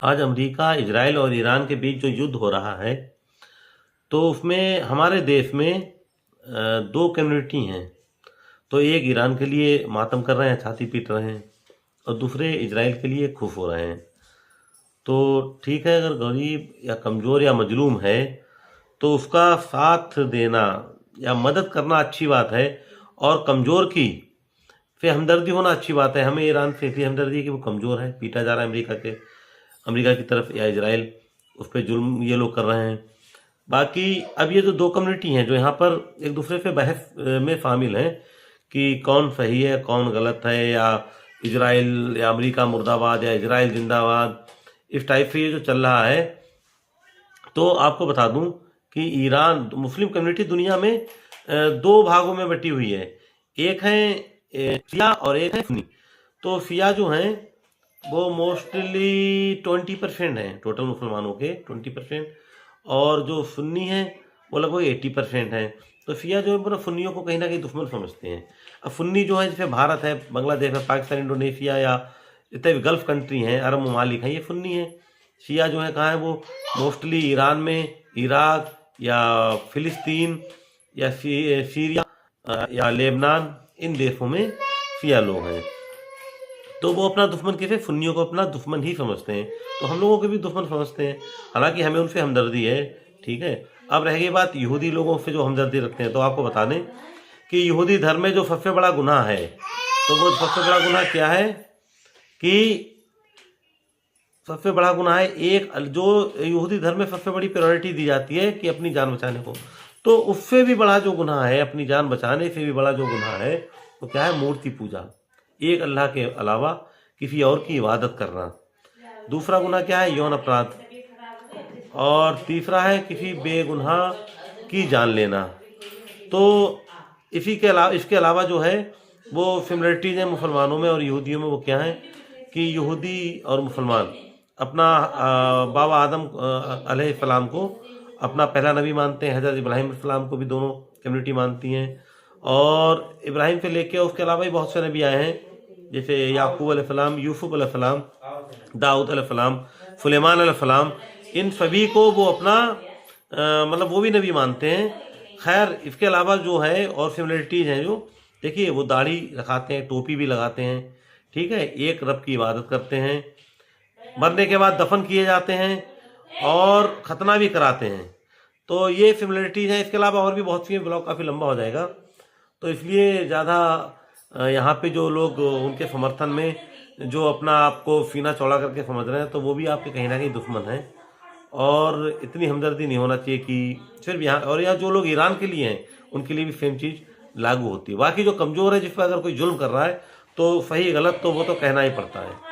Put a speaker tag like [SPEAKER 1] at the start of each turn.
[SPEAKER 1] आज America, Israel और Iran के बीच जो युद्ध हो रहा है, तो उसमें हमारे देश में दो कम्युनिटी हैं। तो एक ईरान के लिए मातम कर रहे हैं, छाती पीट रहे हैं, और दूसरे इजराइल के लिए खुश हो रहे हैं। तो ठीक है, अगर गरीब या कमज़ोर या मजलूम है तो उसका साथ देना या मदद करना अच्छी बात है, और कमज़ोर की फिर हमदर्दी होना अच्छी बात है। हमें ईरान से इसलिए हमदर्दी है कि वो कमज़ोर है, पीटा जा रहा है अमेरिका की तरफ, या इजराइल उस पर जुल्म ये लोग कर रहे हैं। बाकी अब ये जो दो कम्युनिटी हैं जो यहाँ पर एक दूसरे से बहस में शामिल हैं कि कौन सही है कौन गलत है, या इजराइल या अमेरिका मुर्दाबाद या इजराइल जिंदाबाद, इस टाइप से ये जो चल रहा है। तो आपको बता दूं कि ईरान मुस्लिम कम्युनिटी दुनिया में दो भागों में बटी हुई है। एक है शिया और एक है सुन्नी। तो शिया जो हैं वो मोस्टली 20% हैं टोटल मुसलमानों के, 20%, और जो सुन्नी हैं वो लगभग 80% हैं। तो शिया जो है मतलब सुन्नियों को कहीं ना कहीं दुश्मन समझते हैं। अब सुन्नी जो है, जैसे भारत है, बांग्लादेश है, पाकिस्तान, इंडोनेशिया, या जितने भी गल्फ कंट्री हैं, अरब ममालिक हैं, ये सुन्नी हैं। शिया जो है कहाँ है, वो मोस्टली ईरान में, इराक या फिलिस्तीन या सीरिया या लेबनान, इन देशों में शिया लोग हैं। तो वो अपना दुश्मन किसे, सुन्नियों को अपना दुश्मन ही समझते हैं। तो हम लोगों के भी दुश्मन समझते हैं, हालांकि हमें उनसे हमदर्दी है। ठीक है, अब रह गई बात यहूदी लोगों से जो हमदर्दी रखते हैं। तो आपको बता दें कि यहूदी धर्म में जो सबसे बड़ा गुनाह है, तो वो सबसे बड़ा गुनाह क्या है कि सबसे बड़ा गुनाह है, एक जो यहूदी धर्म में सबसे बड़ी प्रायोरिटी दी जाती है कि अपनी जान बचाने को। तो उससे भी बड़ा जो गुनाह है, अपनी जान बचाने से भी बड़ा जो गुनाह है, वो क्या है, मूर्ति पूजा, एक अल्लाह के अलावा किसी और की इबादत करना। दूसरा गुनाह क्या है, यौन अपराध। और तीसरा है किसी बेगुनाह की जान लेना। तो इसके अलावा जो है वो सिमिलरिटीज हैं मुसलमानों में और यहूदियों में। वो क्या है कि यहूदी और मुसलमान अपना बाबा आदम अलैहिस्सलाम को अपना पहला नबी मानते हैं, हज़रत इब्राहिम अलैहिस्सलाम को भी दोनों कम्युनिटी मानती हैं। और इब्राहिम से लेके उसके अलावा भी बहुत से नबी आए हैं, जैसे याकूब अलैहिस्सलाम, यूसुफ अलैहिस्सलाम, दाऊद अलैहिस्सलाम, सुलेमान अलैहिस्सलाम, इन सभी को वो अपना मतलब वो भी नबी मानते हैं। खैर, इसके अलावा जो है और सिमिलरिटीज़ हैं, जो देखिए वो दाढ़ी रखाते हैं, टोपी भी लगाते हैं, ठीक है, एक रब की इबादत करते हैं, मरने के बाद दफन किए जाते हैं और ख़तना भी कराते हैं। तो ये सिमिलरिटीज़ हैं। इसके अलावा और भी बहुत सी, ब्लॉग काफ़ी लंबा हो जाएगा, तो इसलिए ज़्यादा यहाँ पे जो लोग उनके समर्थन में जो अपना आपको सीना चौड़ा करके समझ रहे हैं, तो वो भी आपके कहीं ना कहीं दुश्मन हैं। और इतनी हमदर्दी नहीं होना चाहिए कि सिर्फ यहाँ, और यहाँ जो लोग ईरान के लिए हैं उनके लिए भी सेम चीज़ लागू होती है। बाकी जो कमज़ोर है, जिस पर अगर कोई जुल्म कर रहा है, तो सही गलत तो वो तो कहना ही पड़ता है।